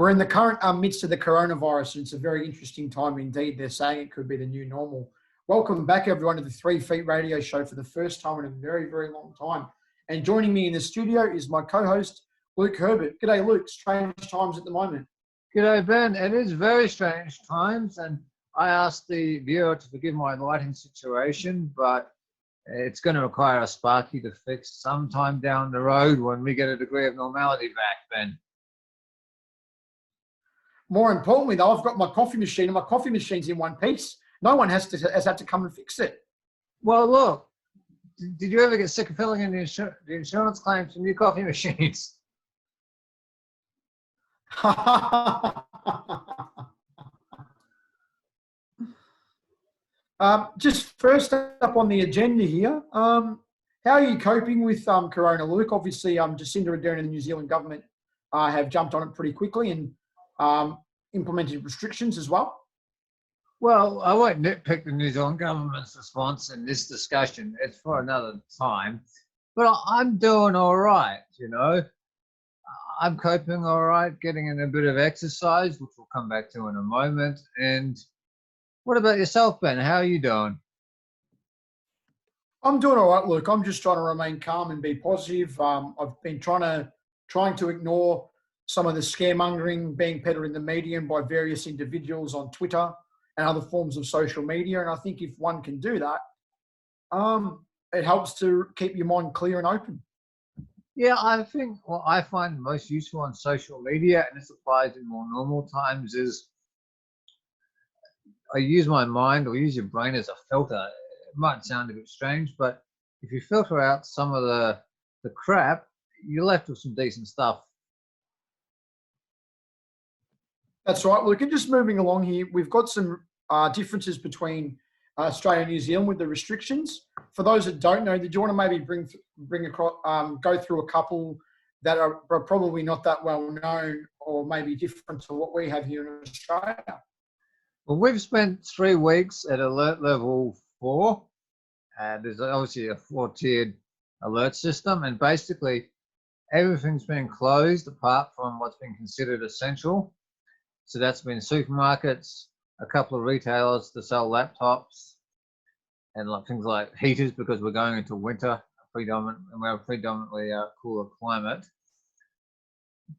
We're in the current midst of the coronavirus, and it's a very interesting time indeed. They're saying it could be the new normal. Welcome back, everyone, to the 3 Feet Radio Show for the first time in a very, very long time. And joining me in the studio is my co-host, Luke Herbert. G'day, Luke. Strange times at the moment. G'day, Ben. It is very strange times, and I asked the viewer to forgive my lighting situation, but it's going to require a Sparky to fix sometime down the road when we get a degree of normality back, Ben. More importantly, though, I've got my coffee machine, and my coffee machine's in one piece. No one has had to come and fix it. Well, look, did you ever get sick of filling in the insurance claims for new coffee machines? Just first up on the agenda here, how are you coping with Corona, Luke? Obviously, Jacinda Ardern and the New Zealand government have jumped on it pretty quickly and implemented restrictions as well. Well, I won't nitpick the New Zealand government's response in this discussion. It's for another time. But I'm doing all right, you know. I'm coping all right, getting in a bit of exercise, which we'll come back to in a moment. And what about yourself, Ben? How are you doing? I'm doing all right, Luke. I'm just trying to remain calm and be positive. I've been trying to ignore some of the scaremongering being peddled in the media and by various individuals on Twitter and other forms of social media. And I think if one can do that, it helps to keep your mind clear and open. Yeah, I think what I find most useful on social media, and this applies in more normal times, is I use my mind or use your brain as a filter. It might sound a bit strange, but if you filter out some of the crap, you're left with some decent stuff. That's right, Luke. And just moving along here, we've got some differences between Australia and New Zealand with the restrictions. For those that don't know, did you want to maybe bring across, go through a couple that are probably not that well known or maybe different to what we have here in Australia? Well, we've spent 3 weeks at alert level 4. There's obviously a 4-tiered alert system, and basically everything's been closed apart from what's been considered essential. So that's been supermarkets, a couple of retailers to sell laptops, and things like heaters because we're going into winter, and we're predominantly a cooler climate.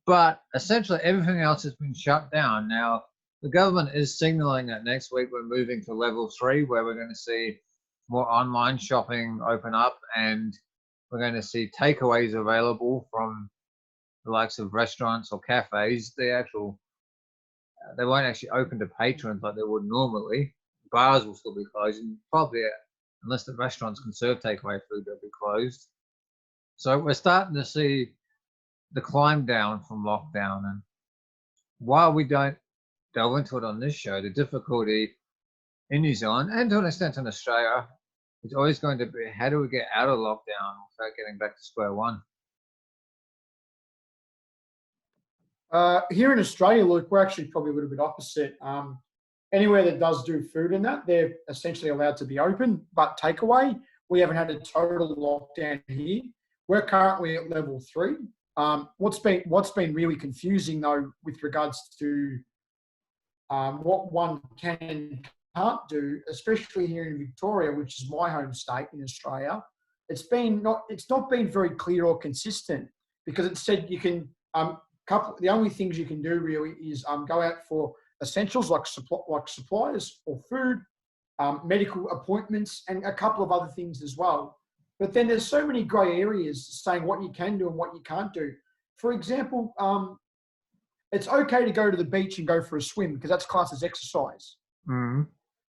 But essentially everything else has been shut down. Now, the government is signalling that next week we're moving to level 3, where we're going to see more online shopping open up, and we're going to see takeaways available from the likes of restaurants or cafes. They won't actually open to patrons like they would normally. Bars will still be closed, and probably, unless the restaurants can serve takeaway food, they'll be closed. So we're starting to see the climb down from lockdown. And while we don't delve into it on this show, the difficulty in New Zealand and to an extent in Australia is always going to be, how do we get out of lockdown without getting back to square one? Here in Australia, Luke, we're actually probably a little bit opposite. Anywhere that does do food in that, they're essentially allowed to be open, but takeaway, we haven't had a total lockdown here. We're currently at level 3. What's been really confusing though, with regards to what one can and can't do, especially here in Victoria, which is my home state in Australia, it's not been very clear or consistent, because it said you can the only things you can do really is go out for essentials like supplies or food, medical appointments, and a couple of other things as well. But then there's so many grey areas saying what you can do and what you can't do. For example, it's okay to go to the beach and go for a swim because that's classed as exercise. Mm-hmm.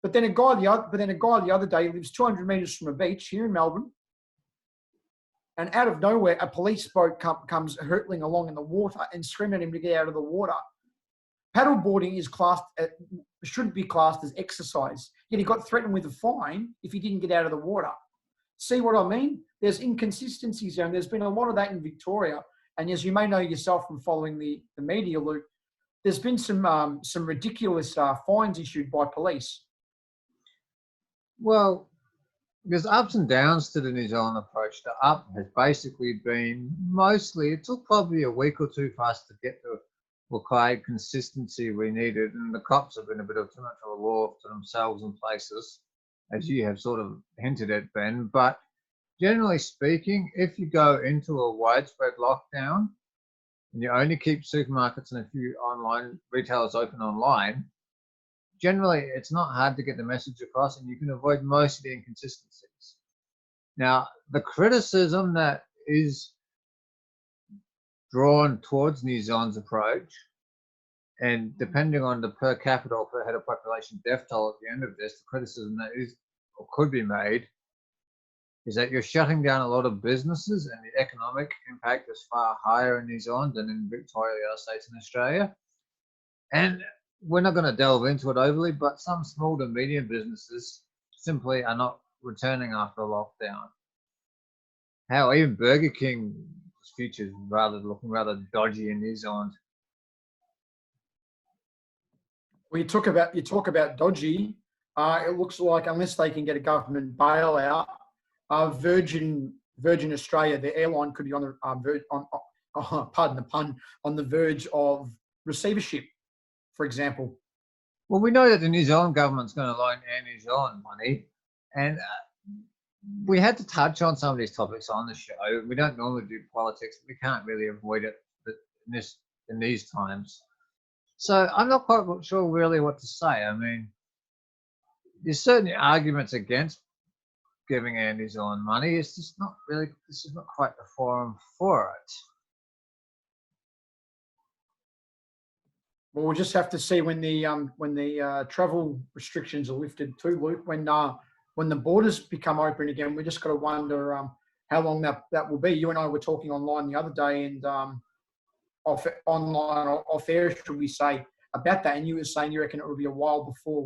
But then a guy the other day lives 200 metres from a beach here in Melbourne, and out of nowhere, a police boat comes hurtling along in the water and screaming at him to get out of the water. Paddleboarding should be classed as exercise, yet he got threatened with a fine if he didn't get out of the water. See what I mean? There's inconsistencies there, and there's been a lot of that in Victoria. And as you may know yourself from following the media, Luke, there's been some ridiculous fines issued by police. Well, there's ups and downs to the New Zealand approach. The up has basically been mostly, it took probably a week or two for us to get to required consistency we needed, and the cops have been a bit of too much of a law to themselves in places, as you have sort of hinted at, Ben. But generally speaking, if you go into a widespread lockdown and you only keep supermarkets and a few online retailers open online, generally it's not hard to get the message across, and you can avoid most of the inconsistencies. Now, the criticism that is drawn towards New Zealand's approach, and depending on the per capita or per head of population death toll at the end of this, the criticism that is or could be made is that you're shutting down a lot of businesses, and the economic impact is far higher in New Zealand than in Victoria, the other states in Australia. And we're not going to delve into it overly, but some small to medium businesses simply are not returning after lockdown. How even Burger King's future is looking rather dodgy in New Zealand. Well, you talk about dodgy. It looks like unless they can get a government bailout, Virgin Australia, the airline, could be on the pardon the pun, on the verge of receivership, for example. Well, we know that the New Zealand government's going to loan Air New Zealand money, and we had to touch on some of these topics on the show. We don't normally do politics, but we can't really avoid it in these times. So I'm not quite sure really what to say. I mean, there's certainly arguments against giving Air New Zealand money. It's just not really, this is not quite the forum for it. Well, we'll just have to see when the travel restrictions are lifted too, Luke. When the borders become open again, we just got to wonder how long that will be. You and I were talking online the other day, and off air, should we say, about that? And you were saying you reckon it will be a while before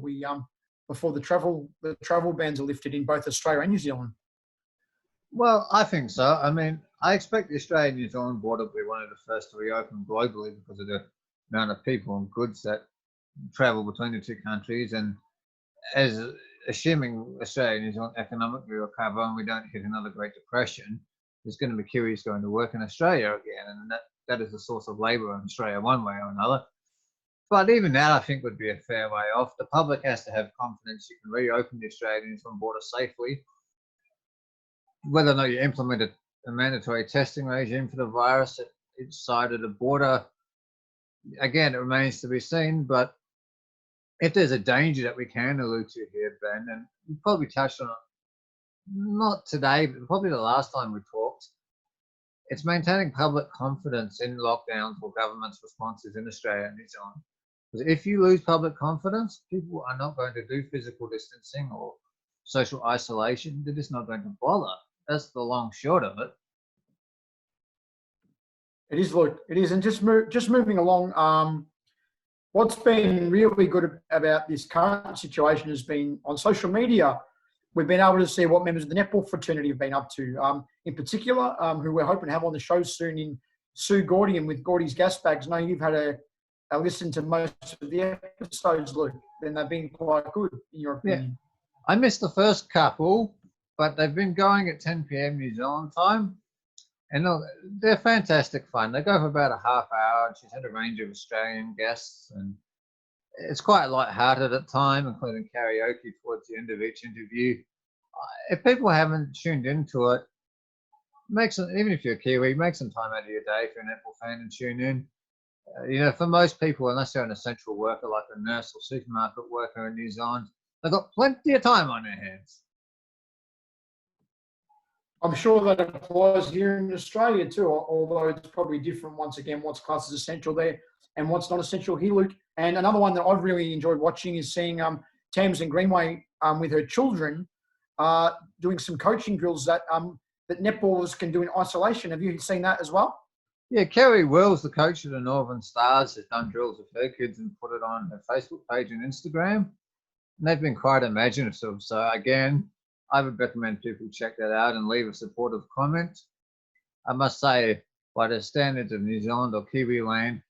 the travel bans are lifted in both Australia and New Zealand. Well, I think so. I mean, I expect the Australia-New Zealand border to be one of the first to reopen globally because of the amount of people and goods that travel between the two countries. And as assuming Australia and New Zealand economically recover and we don't hit another Great Depression, there's going to be Kiwis going to work in Australia again, and that is a source of labour in Australia one way or another. But even that, I think, would be a fair way off. The public has to have confidence you can reopen the Australian border safely. Whether or not you implement a mandatory testing regime for the virus at each side of the border, again, it remains to be seen. But if there's a danger that we can allude to here, Ben, and we probably touched on it, not today, but probably the last time we talked, it's maintaining public confidence in lockdowns or government's responses in Australia and New Zealand. Because if you lose public confidence, people are not going to do physical distancing or social isolation. They're just not going to bother. That's the long short of it. It is, Luke. It is. And just moving along, what's been really good about this current situation has been on social media. We've been able to see what members of the netball fraternity have been up to. In particular, who we're hoping to have on the show soon, in Sue Gordian with Gordys Gasbags. I know you've had a listen to most of the episodes, Luke, and they've been quite good, in your opinion. Yeah. I missed the first couple, but they've been going at 10 p.m. New Zealand time. And look, they're fantastic fun. They go for about a half hour. She's had a range of Australian guests, and it's quite light-hearted at times, including karaoke towards the end of each interview. If people haven't tuned into it, even if you're a Kiwi, make some time out of your day if you're a netball fan and tune in. For most people, unless they're an essential worker like a nurse or supermarket worker in New Zealand, they've got plenty of time on their hands. I'm sure that applies here in Australia too, although it's probably different once again, what's classed as essential there and what's not essential here, Luke. And another one that I've really enjoyed watching is seeing Tamsin Greenway with her children doing some coaching drills that netballers can do in isolation. Have you seen that as well? Yeah, Kerry Wells, the coach of the Northern Stars, has done drills with her kids and put it on her Facebook page and Instagram. And they've been quite imaginative. So again, I would recommend people check that out and leave a supportive comment. I must say, by the standards of New Zealand or Kiwi land,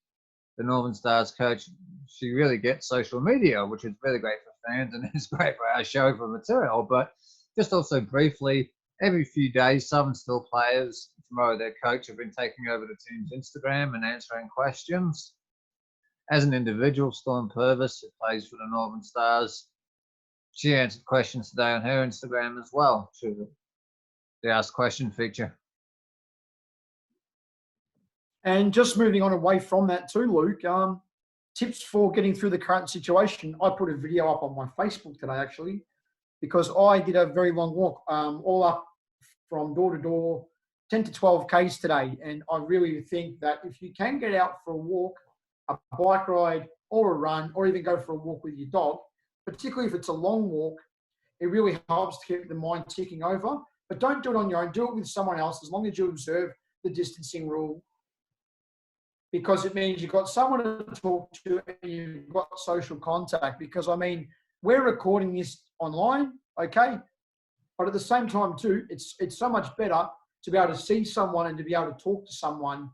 the Northern Stars coach, she really gets social media, which is really great for fans and it's great for our show for material. But just also briefly, every few days, some still players, tomorrow their coach, have been taking over the team's Instagram and answering questions. as an individual, Storm Purvis, who plays for the Northern Stars, she answered questions today on her Instagram as well through the Ask Question feature. And just moving on away from that too, Luke, tips for getting through the current situation. I put a video up on my Facebook today, actually, because I did a very long walk, all up from door to door, 10 to 12 Ks today. And I really think that if you can get out for a walk, a bike ride, or a run, or even go for a walk with your dog, particularly if it's a long walk, it really helps to keep the mind ticking over. But don't do it on your own. Do it with someone else, as long as you observe the distancing rule, because it means you've got someone to talk to and you've got social contact. Because, I mean, we're recording this online, okay? But at the same time too, it's so much better to be able to see someone and to be able to talk to someone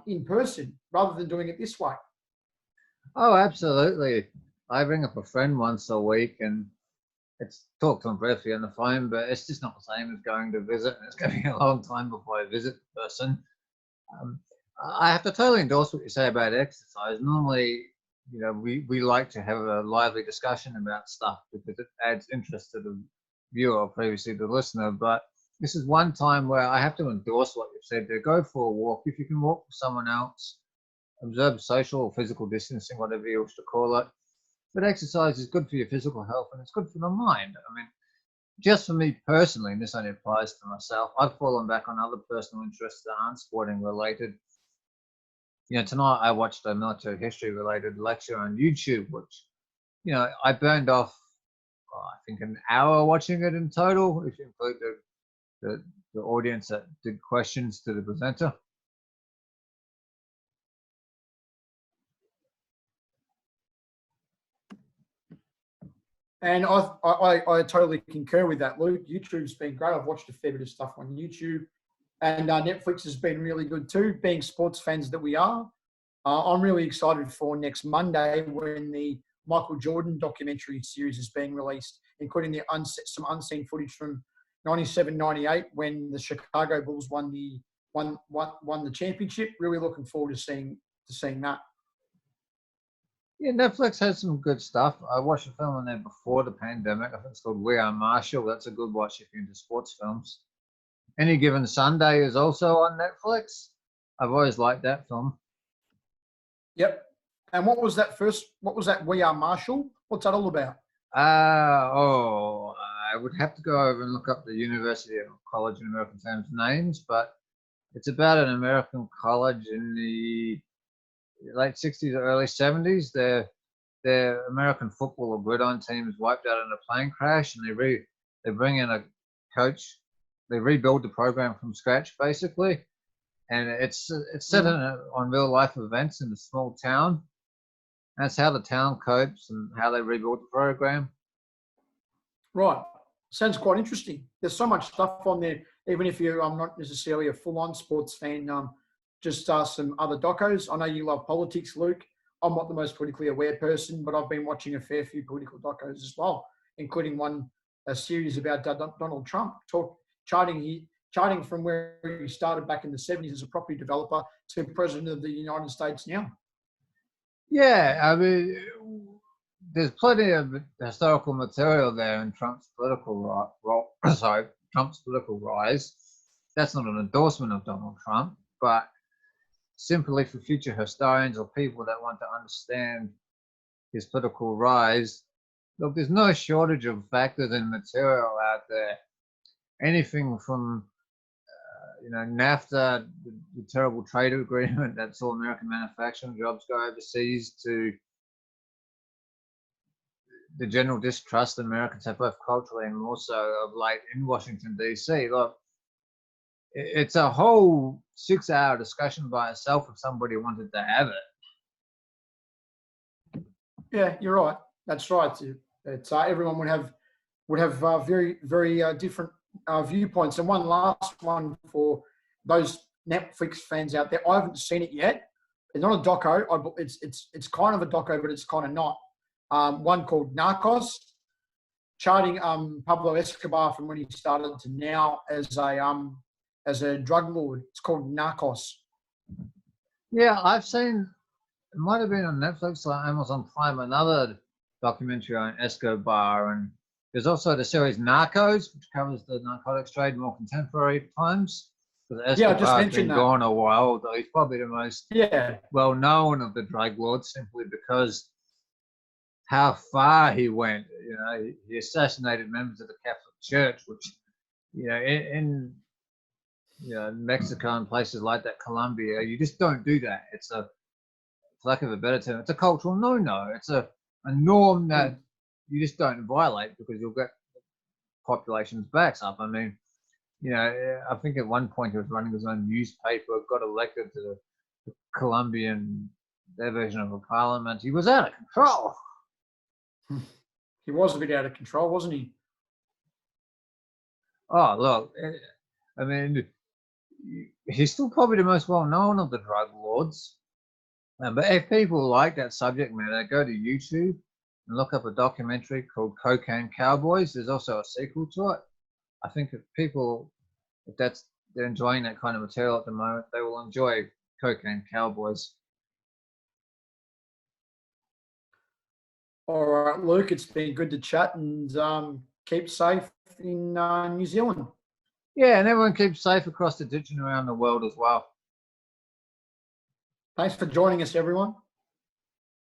in person rather than doing it this way. Oh, absolutely. I ring up a friend once a week and it's talk to him briefly on the phone, but it's just not the same as going to visit. And it's going to be a long time before I visit the person. I have to totally endorse what you say about exercise. Normally, you know, we like to have a lively discussion about stuff because it adds interest to the viewer or previously the listener. But this is one time where I have to endorse what you've said there. Go for a walk. If you can walk with someone else, observe social or physical distancing, whatever you wish to call it. But exercise is good for your physical health and it's good for the mind. I mean, just for me personally, and this only applies to myself, I've fallen back on other personal interests that aren't sporting related. You know, tonight I watched a military history related lecture on YouTube, which, you know, I burned off, I think, an hour watching it in total, if you include the audience that did questions to the presenter. And I totally concur with that, Luke. YouTube's been great. I've watched a fair bit of stuff on YouTube. And Netflix has been really good too, being sports fans that we are. I'm really excited for next Monday when the Michael Jordan documentary series is being released, including some unseen footage from 97-98 when the Chicago Bulls won the championship. Really looking forward to seeing that. Yeah, Netflix has some good stuff. I watched a film on there before the pandemic. I think it's called We Are Marshall. That's a good watch if you're into sports films. Any Given Sunday is also on Netflix. I've always liked that film. Yep. And what was that We Are Marshall? What's that all about? I would have to go over and look up the university or college in American terms names, but it's about an American college in the late 60s or early 70s. Their American football or gridiron team is wiped out in a plane crash, and they bring in a coach. They rebuild the program from scratch, basically, and it's set on real life events in a small town. That's how the town copes and how they rebuild the program. Right. Sounds quite interesting. There's so much stuff on there, even if I'm not necessarily a full-on sports fan, just some other docos. I know you love politics, Luke. I'm not the most politically aware person, but I've been watching a fair few political docos as well, including a series about Donald Trump, charting from where he started back in the 70s as a property developer to president of the United States now. Yeah, I mean, there's plenty of historical material there in Trump's political rise. That's not an endorsement of Donald Trump, but simply for future historians or people that want to understand his political rise, look, there's no shortage of factors and material out there. Anything from NAFTA, the terrible trade agreement that saw American manufacturing jobs go overseas, to the general distrust Americans have both culturally and more so of late in Washington, D.C. Look, it's a whole 6-hour discussion by itself if somebody wanted to have it. Yeah, you're right. That's right. Everyone would have very, very different viewpoints. And one last one for those Netflix fans out there. I haven't seen it yet. It's not a doco. It's kind of a doco, but it's kind of not. One called Nachos, charting Pablo Escobar from when he started to now as a drug lord. It's called Nachos. Yeah, I've seen it might have been on Netflix or Amazon Prime, another documentary on Escobar, and there's also the series Narcos, which covers the narcotics trade in more contemporary times. Because Yeah, I just Escobar's mentioned been that. gone a while, though he's probably the most Yeah, well known of the drug lords simply because how far he went. You know, he assassinated members of the Catholic Church, which, you know, in you know, Mexico and places like that, Colombia, you just don't do that. It's a, for lack of a better term, it's a cultural no-no. It's a norm that you just don't violate because you'll get population's backs up. I mean, you know, I think at one point he was running his own newspaper, got elected to the Colombian, their version of a parliament. He was out of control. he was a bit out of control, wasn't he? Oh, look, I mean, he's still probably the most well-known of the drug lords. But if people like that subject matter, go to YouTube and look up a documentary called Cocaine Cowboys. There's also a sequel to it. I think if people, if they're enjoying that kind of material at the moment, they will enjoy Cocaine Cowboys. All right, Luke, it's been good to chat, and keep safe in New Zealand. Yeah, and everyone keeps safe across the ditch and around the world as well. Thanks for joining us, everyone.